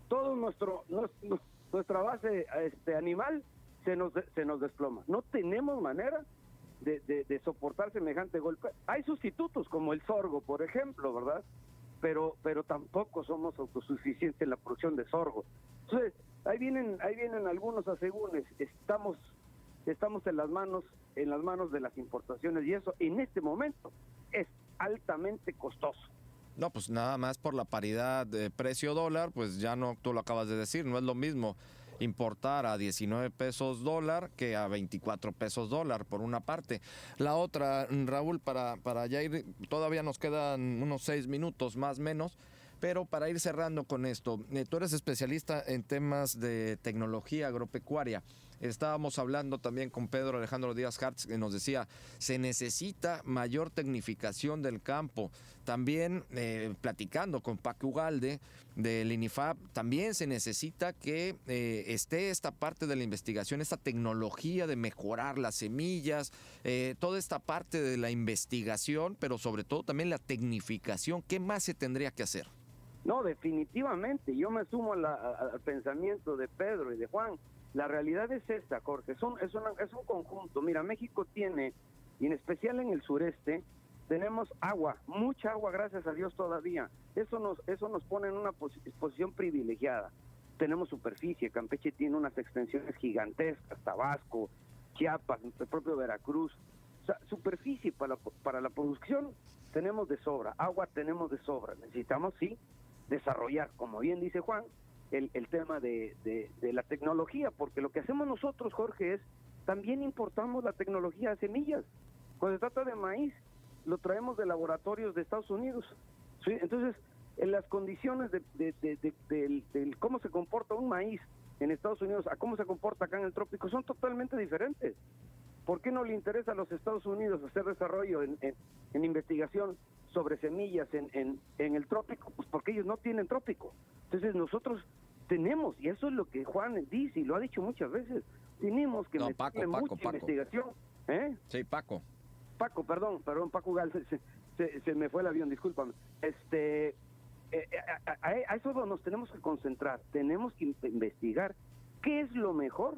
todo nuestra base animal se nos desploma. No tenemos manera de soportar semejante golpe. Hay sustitutos como el sorgo, por ejemplo, ¿verdad? Pero tampoco somos autosuficientes en la producción de sorgo. Entonces, ahí vienen algunos asegúnes. Estamos en las manos de las importaciones y eso en este momento es altamente costoso. No, pues nada más por la paridad de precio-dólar, pues ya no, tú lo acabas de decir, no es lo mismo importar a 19 pesos dólar que a 24 pesos dólar, por una parte. La otra, Raúl, para ya ir, todavía nos quedan unos 6 minutos más o menos, pero para ir cerrando con esto, tú eres especialista en temas de tecnología agropecuaria. Estábamos hablando también con Pedro Alejandro Díaz Hartz, que nos decía, se necesita mayor tecnificación del campo. También platicando con Paco Ugalde del INIFAP, también se necesita que esté esta parte de la investigación, esta tecnología de mejorar las semillas, toda esta parte de la investigación, pero sobre todo también la tecnificación. ¿Qué más se tendría que hacer? No, definitivamente. Yo me sumo al pensamiento de Pedro y de Juan. La realidad es esta, Jorge, es un conjunto. Mira, México tiene, y en especial en el sureste, tenemos agua, mucha agua, gracias a Dios todavía. Eso nos pone en una posición privilegiada. Tenemos superficie, Campeche tiene unas extensiones gigantescas, Tabasco, Chiapas, el propio Veracruz. O sea, superficie para la producción tenemos de sobra, agua tenemos de sobra. Necesitamos, sí, desarrollar, como bien dice Juan, el tema de la tecnología, porque lo que hacemos nosotros, Jorge, es también importamos la tecnología de semillas. Cuando se trata de maíz, lo traemos de laboratorios de Estados Unidos, ¿sí? Entonces, en las condiciones de cómo se comporta un maíz en Estados Unidos a cómo se comporta acá en el trópico son totalmente diferentes. ¿Por qué no le interesa a los Estados Unidos hacer desarrollo en investigación sobre semillas en el trópico? Pues porque ellos no tienen trópico. Entonces nosotros tenemos, y eso es lo que Juan dice y lo ha dicho muchas veces, tenemos que meterle mucha investigación. Sí, Paco, perdón, Paco Gal, se me fue el avión, discúlpame. A eso nos tenemos que concentrar, tenemos que investigar qué es lo mejor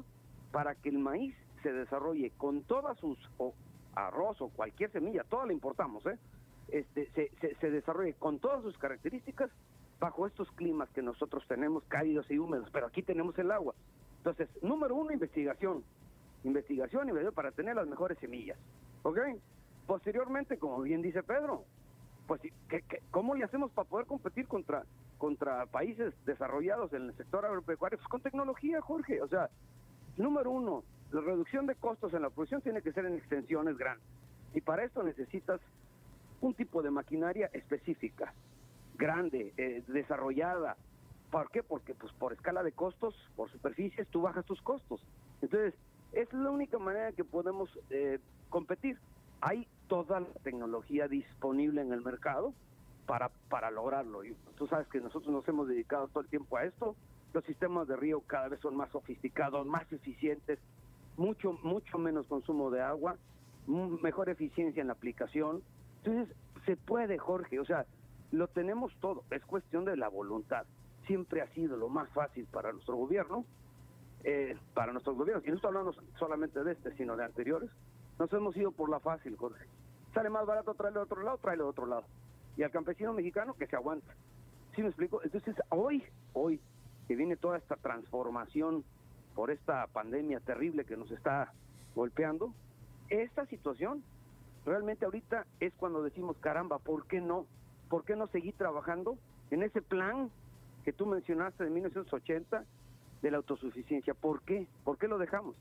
para que el maíz se desarrolle con todas sus, o arroz o cualquier semilla, toda la importamos, se desarrolle con todas sus características bajo estos climas que nosotros tenemos, cálidos y húmedos, pero aquí tenemos el agua. Entonces, número uno, investigación para tener las mejores semillas, ¿ok? Posteriormente, como bien dice Pedro, pues, ¿cómo le hacemos para poder competir contra países desarrollados en el sector agropecuario? Pues con tecnología, Jorge. O sea, número uno, la reducción de costos en la producción tiene que ser en extensiones grandes. Y para esto necesitas un tipo de maquinaria específica, grande, desarrollada. ¿Por qué? Porque pues por escala de costos, por superficies, tú bajas tus costos. Entonces, es la única manera que podemos competir. Hay toda la tecnología disponible en el mercado para lograrlo. Y tú sabes que nosotros nos hemos dedicado todo el tiempo a esto. Los sistemas de río cada vez son más sofisticados, más eficientes, mucho menos consumo de agua, mejor eficiencia en la aplicación. Entonces, se puede, Jorge, o sea, lo tenemos todo, es cuestión de la voluntad. Siempre ha sido lo más fácil para nuestro gobierno, para nuestros gobiernos, y no estoy hablando solamente de este, sino de anteriores. Nos hemos ido por la fácil, Jorge. Sale más barato traerlo de otro lado. Y al campesino mexicano que se aguanta. ¿Sí me explico? Entonces, hoy que viene toda esta transformación por esta pandemia terrible que nos está golpeando, esta situación realmente ahorita es cuando decimos, caramba, ¿por qué no? ¿Por qué no seguir trabajando en ese plan que tú mencionaste de 1980 de la autosuficiencia? ¿Por qué? ¿Por qué lo dejamos?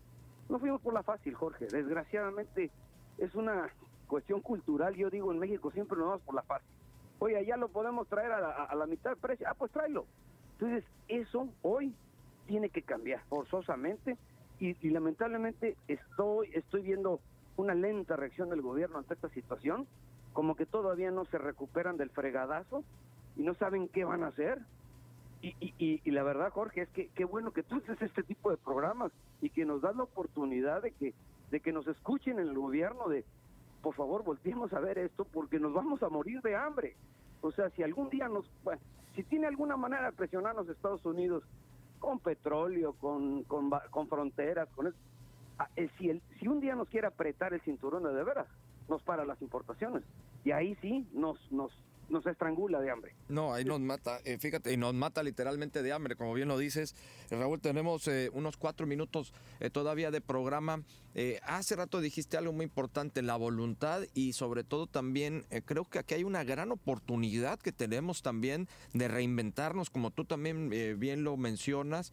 No fuimos por la fácil, Jorge. Desgraciadamente es una cuestión cultural. Yo digo, en México siempre nos vamos por la fácil. Oye, allá lo podemos traer a la mitad del precio. Pues tráelo. Entonces, eso hoy tiene que cambiar forzosamente y lamentablemente estoy viendo una lenta reacción del gobierno ante esta situación, como que todavía no se recuperan del fregadazo y no saben qué van a hacer. Y la verdad, Jorge, es que qué bueno que tú haces este tipo de programas y que nos das la oportunidad de que nos escuchen en el gobierno por favor, volteemos a ver esto porque nos vamos a morir de hambre. O sea, si algún día si tiene alguna manera de presionarnos Estados Unidos con petróleo, con fronteras, con eso, si un día nos quiere apretar el cinturón de veras, nos para las importaciones. Y ahí sí nos estrangula de hambre. No, ahí nos mata, fíjate, y nos mata literalmente de hambre, como bien lo dices. Raúl, tenemos unos 4 minutos todavía de programa. Hace rato dijiste algo muy importante, la voluntad y sobre todo también creo que aquí hay una gran oportunidad que tenemos también de reinventarnos, como tú también bien lo mencionas,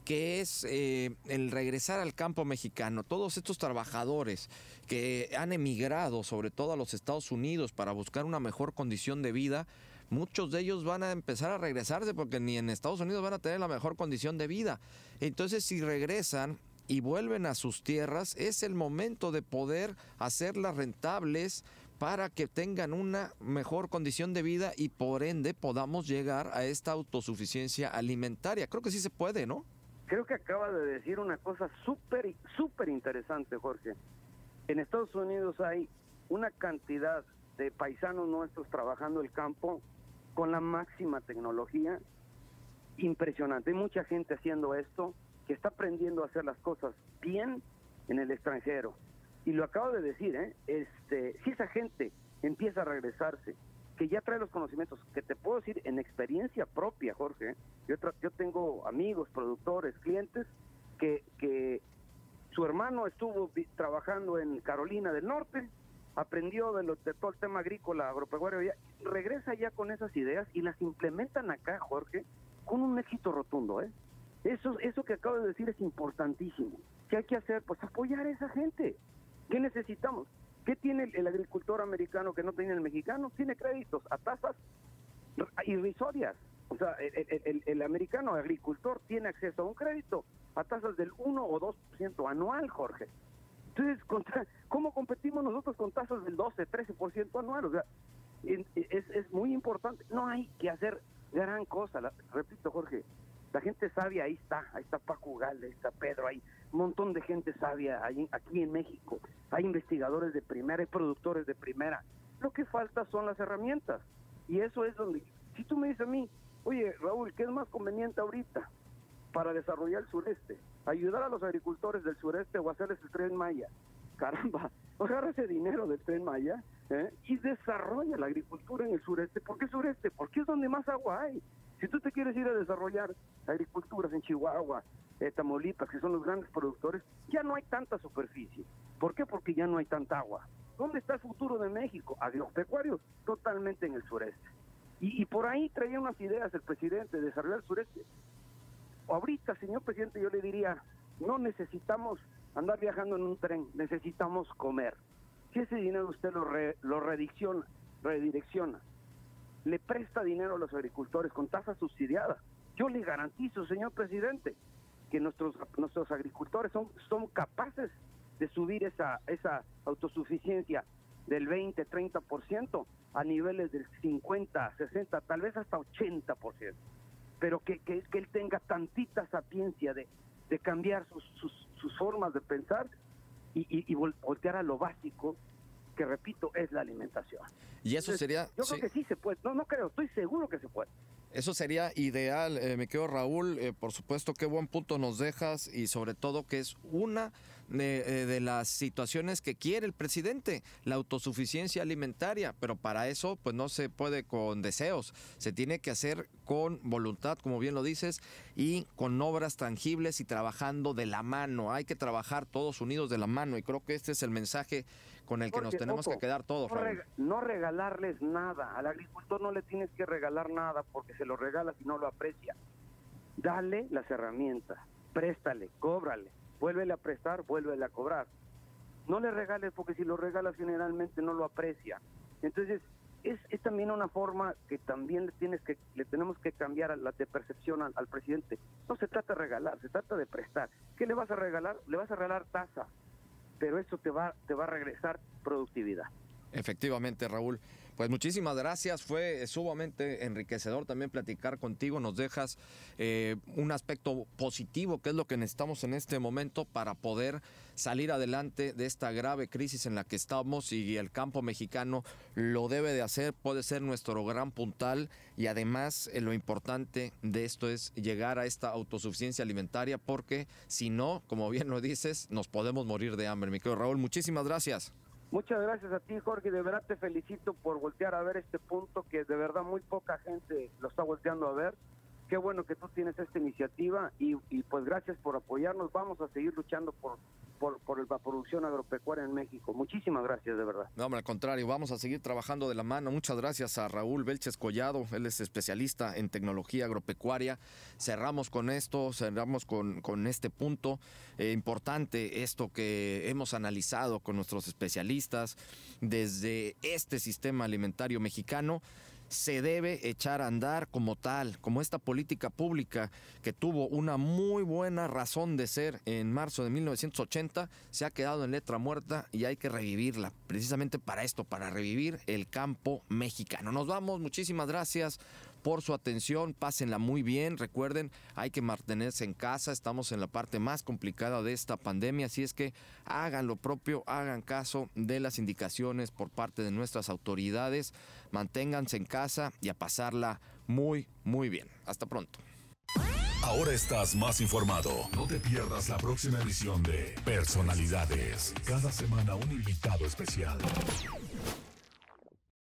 que es el regresar al campo mexicano. Todos estos trabajadores que han emigrado, sobre todo a los Estados Unidos, para buscar una mejor condición de vida, muchos de ellos van a empezar a regresarse porque ni en Estados Unidos van a tener la mejor condición de vida. Entonces, si regresan y vuelven a sus tierras, es el momento de poder hacerlas rentables para que tengan una mejor condición de vida y por ende podamos llegar a esta autosuficiencia alimentaria. Creo que sí se puede, ¿no? Creo que acaba de decir una cosa súper interesante, Jorge. En Estados Unidos hay una cantidad de paisanos nuestros trabajando el campo con la máxima tecnología impresionante. Hay mucha gente haciendo esto que está aprendiendo a hacer las cosas bien en el extranjero. Y lo acabo de decir, si esa gente empieza a regresarse, que ya trae los conocimientos, que te puedo decir en experiencia propia, Jorge. Yo tengo amigos, productores, clientes, que su hermano estuvo trabajando en Carolina del Norte, aprendió de todo el tema agrícola, agropecuario, regresa ya con esas ideas y las implementan acá, Jorge, con un éxito rotundo, ¿eh? Eso que acabo de decir es importantísimo. ¿Qué hay que hacer? Pues apoyar a esa gente. ¿Qué necesitamos? ¿Qué tiene el agricultor americano que no tiene el mexicano? Tiene créditos a tasas irrisorias. O sea, el americano agricultor tiene acceso a un crédito a tasas del 1 o 2% anual, Jorge. Entonces, ¿cómo competimos nosotros con tasas del 12, 13% anual? O sea, es muy importante. No hay que hacer gran cosa. Repito, Jorge, la gente sabia ahí está Paco Galde, ahí está Pedro, hay un montón de gente sabia aquí en México. Hay investigadores de primera, hay productores de primera. Lo que falta son las herramientas. Y eso es donde, si tú me dices a mí, oye, Raúl, ¿qué es más conveniente ahorita para desarrollar el sureste? ¿Ayudar a los agricultores del sureste o hacerles el Tren Maya? Caramba, agarra ese dinero del Tren Maya y desarrolla la agricultura en el sureste. ¿Por qué sureste? Porque es donde más agua hay. Si tú te quieres ir a desarrollar agriculturas en Chihuahua, Tamaulipas, que son los grandes productores, ya no hay tanta superficie. ¿Por qué? Porque ya no hay tanta agua. ¿Dónde está el futuro de México? Agropecuario, totalmente en el sureste. Y por ahí traía unas ideas el presidente de desarrollar el sureste. Ahorita, señor presidente, yo le diría, no necesitamos andar viajando en un tren, necesitamos comer. Si ese dinero usted lo redirecciona, le presta dinero a los agricultores con tasas subsidiadas, yo le garantizo, señor presidente, que nuestros agricultores son capaces de subir esa autosuficiencia del 20, 30% a niveles del 50, 60, tal vez hasta 80%. Pero que él tenga tantita sapiencia de cambiar sus formas de pensar y voltear a lo básico, que repito, es la alimentación. Y eso sería... Yo creo que sí se puede, no creo, estoy seguro que se puede. Eso sería ideal, me quedo Raúl, por supuesto, qué buen punto nos dejas y sobre todo que es una de las situaciones que quiere el presidente, la autosuficiencia alimentaria, pero para eso pues no se puede con deseos, se tiene que hacer con voluntad, como bien lo dices, y con obras tangibles y trabajando de la mano. Hay que trabajar todos unidos de la mano y creo que este es el mensaje con el que nos tenemos que quedar todos, Raúl. No regalarles nada, al agricultor no le tienes que regalar nada porque se lo regalas y no lo aprecia. Dale las herramientas, préstale, cóbrale, vuélvele a prestar, vuélvele a cobrar. No le regales porque si lo regalas generalmente no lo aprecia. Entonces, es también una forma que también le tenemos que cambiar de percepción al presidente. No se trata de regalar, se trata de prestar. ¿Qué le vas a regalar? Le vas a regalar tasa, pero eso te va a regresar productividad. Efectivamente, Raúl. Pues muchísimas gracias, fue sumamente enriquecedor también platicar contigo, nos dejas un aspecto positivo, que es lo que necesitamos en este momento para poder salir adelante de esta grave crisis en la que estamos y el campo mexicano lo debe de hacer, puede ser nuestro gran puntal y además lo importante de esto es llegar a esta autosuficiencia alimentaria porque si no, como bien lo dices, nos podemos morir de hambre. Mi querido Raúl, muchísimas gracias. Muchas gracias a ti, Jorge, de verdad te felicito por voltear a ver este punto que de verdad muy poca gente lo está volteando a ver. Qué bueno que tú tienes esta iniciativa y pues gracias por apoyarnos. Vamos a seguir luchando por la producción agropecuaria en México. Muchísimas gracias, de verdad. No, al contrario, vamos a seguir trabajando de la mano. Muchas gracias a Raúl Belches Collado, él es especialista en tecnología agropecuaria. Cerramos con esto, cerramos con este punto importante, esto que hemos analizado con nuestros especialistas desde este sistema alimentario mexicano. Se debe echar a andar como tal, como esta política pública que tuvo una muy buena razón de ser en marzo de 1980, se ha quedado en letra muerta y hay que revivirla, precisamente para esto, para revivir el campo mexicano. Nos vamos, muchísimas gracias por su atención, pásenla muy bien, recuerden, hay que mantenerse en casa, estamos en la parte más complicada de esta pandemia, así es que hagan lo propio, hagan caso de las indicaciones por parte de nuestras autoridades, manténganse en casa y a pasarla muy, muy bien. Hasta pronto. Ahora estás más informado. No te pierdas la próxima edición de Personalidades. Cada semana un invitado especial.